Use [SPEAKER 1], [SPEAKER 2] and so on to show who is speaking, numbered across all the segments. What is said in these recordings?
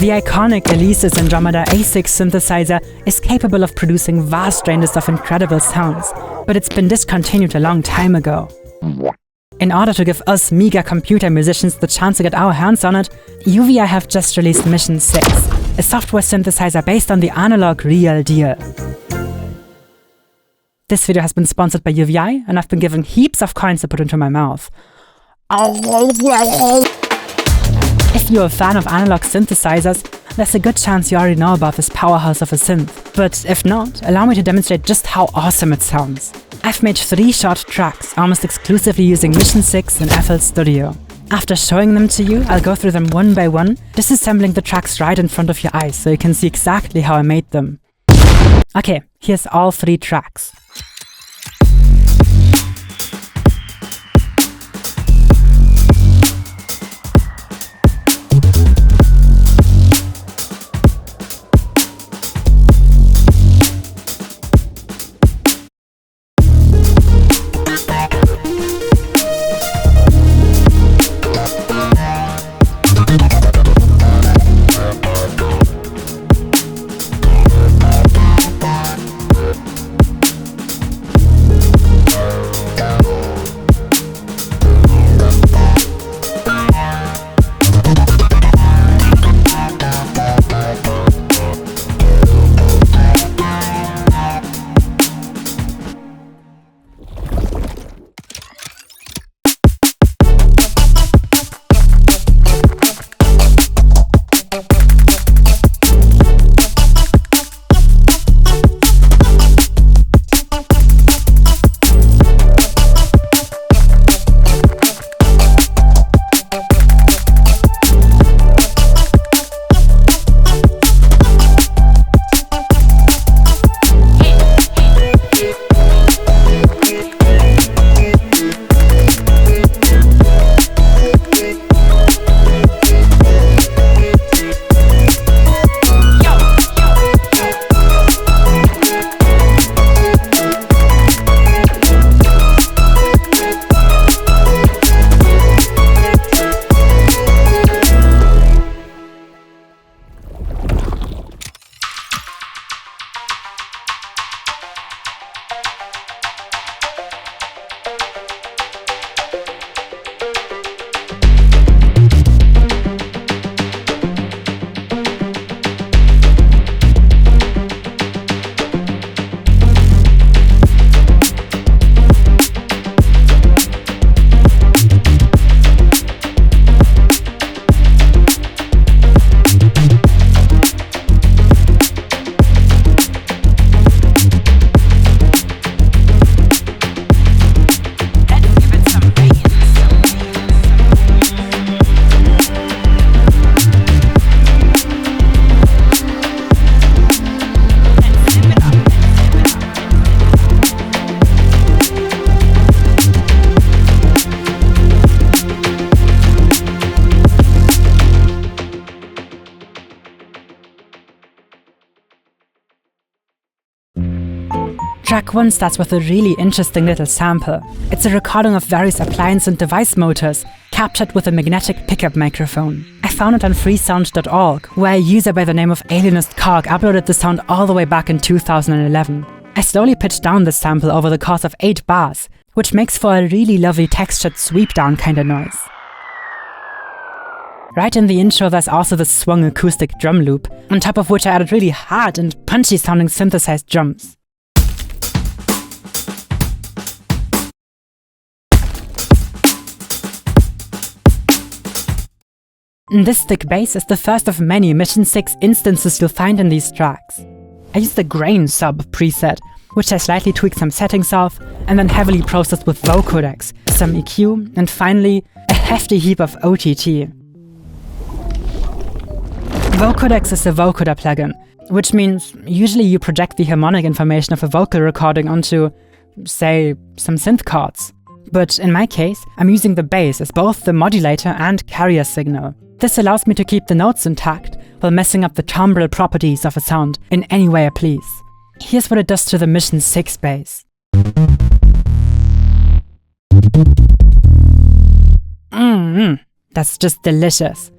[SPEAKER 1] The iconic Alesis Andromeda A6 synthesizer is capable of producing vast ranges of incredible sounds, but it's been discontinued a long time ago. In order to give us meager computer musicians the chance to get our hands on it, UVI have just released Mission 6, a software synthesizer based on the analog real deal. This video has been sponsored by UVI, and I've been given heaps of coins to put into my mouth. If you're a fan of analog synthesizers, there's a good chance you already know about this powerhouse of a synth. But if not, allow me to demonstrate just how awesome it sounds. I've made 3 short tracks, almost exclusively using Mission 6 in FL Studio. After showing them to you, I'll go through them one by one, disassembling the tracks right in front of your eyes so you can see exactly how I made them. Okay, here's all 3 tracks. Track 1 starts with a really interesting little sample. It's a recording of various appliance and device motors, captured with a magnetic pickup microphone. I found it on freesound.org, where a user by the name of Alienist Cog uploaded the sound all the way back in 2011. I slowly pitched down this sample over the course of 8 bars, which makes for a really lovely textured sweep down kind of noise. Right in the intro there's also this swung acoustic drum loop, on top of which I added really hard and punchy sounding synthesized drums. This thick bass is the first of many Mission 6 instances you'll find in these tracks. I used the grain sub preset, which I slightly tweaked some settings of, and then heavily processed with vocodecs, some EQ, and finally, a hefty heap of OTT. Vocodecs is a vocoder plugin, which means usually you project the harmonic information of a vocal recording onto, say, some synth chords. But in my case, I'm using the bass as both the modulator and carrier signal. This allows me to keep the notes intact while messing up the timbral properties of a sound in any way I please. Here's what it does to the Mission 6 bass. That's just delicious.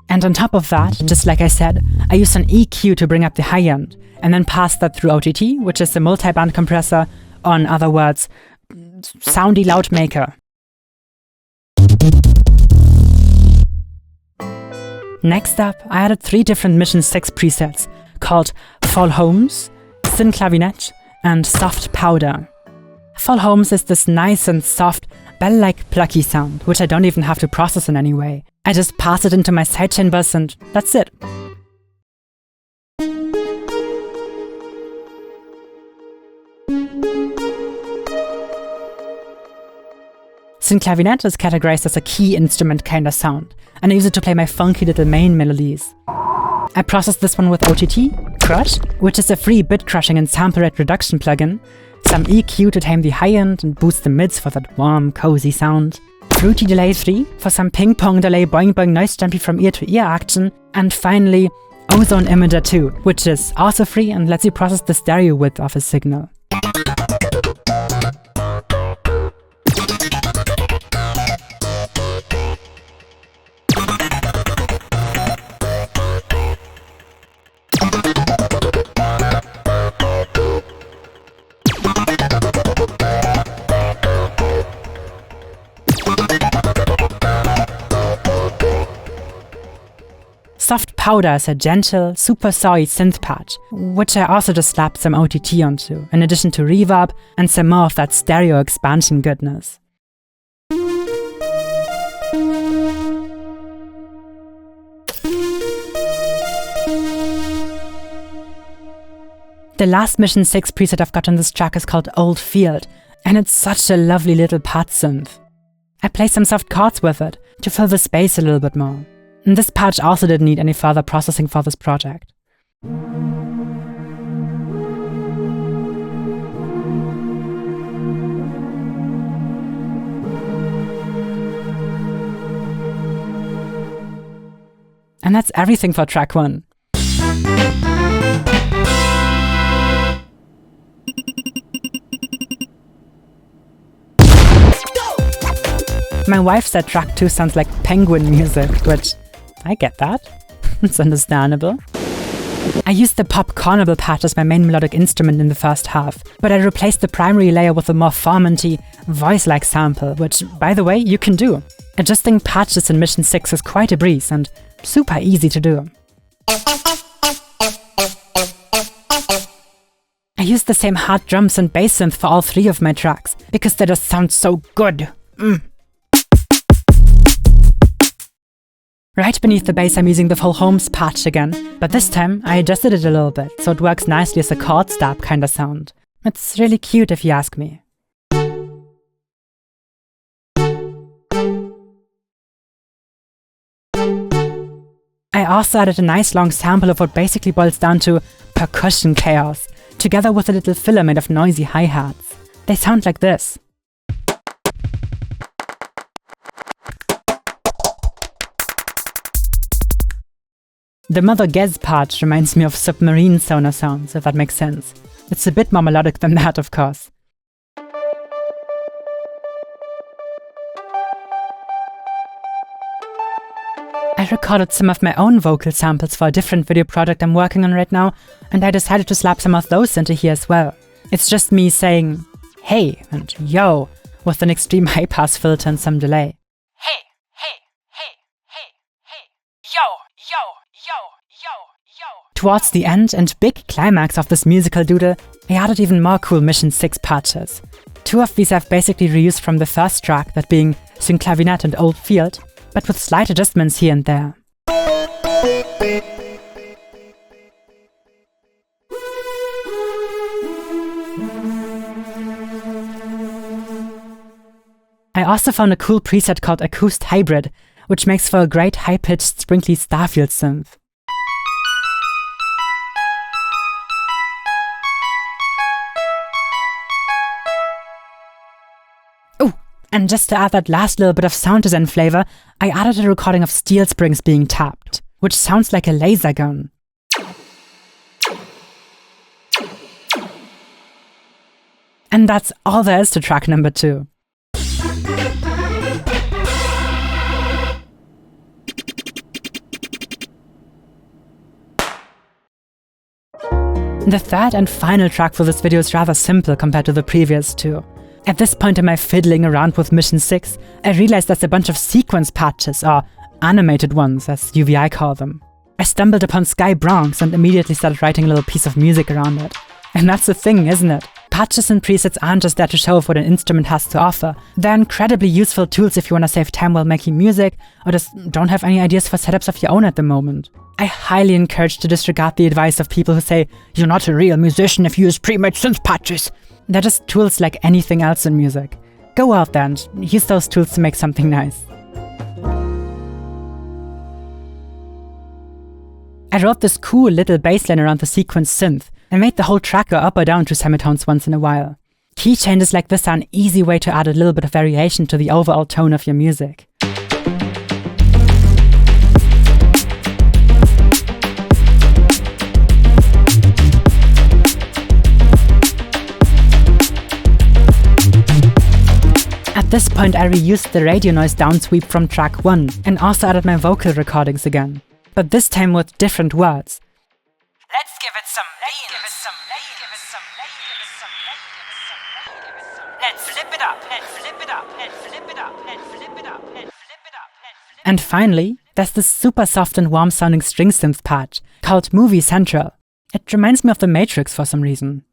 [SPEAKER 1] And on top of that, just like I said, I used an EQ to bring up the high end, and then passed that through OTT, which is a multi-band compressor, or in other words, soundy loud maker. Next up, I added 3 different Mission 6 presets, called Fall Homes, Thin Clavinet, and Soft Powder. Fall Homes is this nice and soft, bell-like plucky sound, which I don't even have to process in any way. I just pass it into my side chambers and that's it. Thin Clavinet is categorized as a key instrument kinda sound, and I use it to play my funky little main melodies. I processed this one with OTT, Crush, which is a free bit crushing and sample rate reduction plugin, some EQ to tame the high end and boost the mids for that warm, cozy sound, Fruity Delay 3 for some ping-pong delay boing boing noise jumpy from ear to ear action, and finally Ozone Imager 2, which is also free and lets you process the stereo width of a signal. Soft Powder is a gentle, super sawy synth patch, which I also just slapped some OTT onto, in addition to reverb and some more of that stereo expansion goodness. The last Mission 6 preset I've got on this track is called Old Field, and it's such a lovely little pad synth. I play some soft chords with it, to fill the space a little bit more. And this patch also didn't need any further processing for this project. And that's everything for track 1. My wife said track 2 sounds like penguin music, which I get that. It's understandable. I used the pop carnival patch as my main melodic instrument in the first half, but I replaced the primary layer with a more formanty, voice-like sample, which, by the way, you can do. Adjusting patches in Mission 6 is quite a breeze and super easy to do. I used the same hard drums and bass synth for all 3 of my tracks, because they just sound so good. Right beneath the bass I'm using the Full Homes patch again, but this time I adjusted it a little bit, so it works nicely as a chord stab kinda sound. It's really cute if you ask me. I also added a nice long sample of what basically boils down to percussion chaos, together with a little filler made of noisy hi-hats. They sound like this. The Mother Gez part reminds me of submarine sonar sounds, if that makes sense. It's a bit more melodic than that, of course. I recorded some of my own vocal samples for a different video project I'm working on right now, and I decided to slap some of those into here as well. It's just me saying hey and yo with an extreme high-pass filter and some delay. Hey, hey, hey, hey, hey, yo, yo, yo, yo, yo. Towards the end and big climax of this musical doodle, I added even more cool Mission 6 patches. 2 of these I've basically reused from the first track, that being Thin Clavinet and Old Field, but with slight adjustments here and there. I also found a cool preset called Acoust Hybrid, which makes for a great high-pitched, sprinkly Starfield synth. Oh, and just to add that last little bit of sound design flavor, I added a recording of steel springs being tapped, which sounds like a laser gun. And that's all there is to track number 2. The third and final track for this video is rather simple compared to the previous two. At this point in my fiddling around with Mission 6, I realized there's a bunch of sequence patches, or animated ones as UVI call them. I stumbled upon Sky Bronx and immediately started writing a little piece of music around it. And that's the thing, isn't it? Patches and presets aren't just there to show off what an instrument has to offer. They're incredibly useful tools if you want to save time while making music, or just don't have any ideas for setups of your own at the moment. I highly encourage to disregard the advice of people who say, "You're not a real musician if you use pre-made synth patches." They're just tools like anything else in music. Go out there and use those tools to make something nice. I wrote this cool little bassline around the sequence synth, and made the whole track go up or down to semitones once in a while. Key changes like this are an easy way to add a little bit of variation to the overall tone of your music. At this point I reused the radio noise downsweep from track 1 and also added my vocal recordings again, but this time with different words.
[SPEAKER 2] Let's give it some Let's flip it up, let's flip it up, let's flip it up, let's flip it up, let's flip it up, let's flip it up.
[SPEAKER 1] And finally, there's this super soft and warm sounding string synth patch called Movie Central. It reminds me of The Matrix for some reason.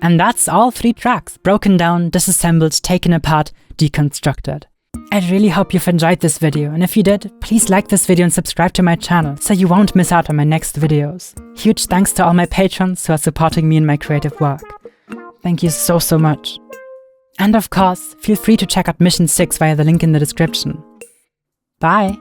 [SPEAKER 1] And that's all 3 tracks, broken down, disassembled, taken apart, deconstructed. I really hope you've enjoyed this video, and if you did, please like this video and subscribe to my channel so you won't miss out on my next videos. Huge thanks to all my patrons who are supporting me in my creative work. Thank you so much. And of course, feel free to check out Mission 6 via the link in the description. Bye!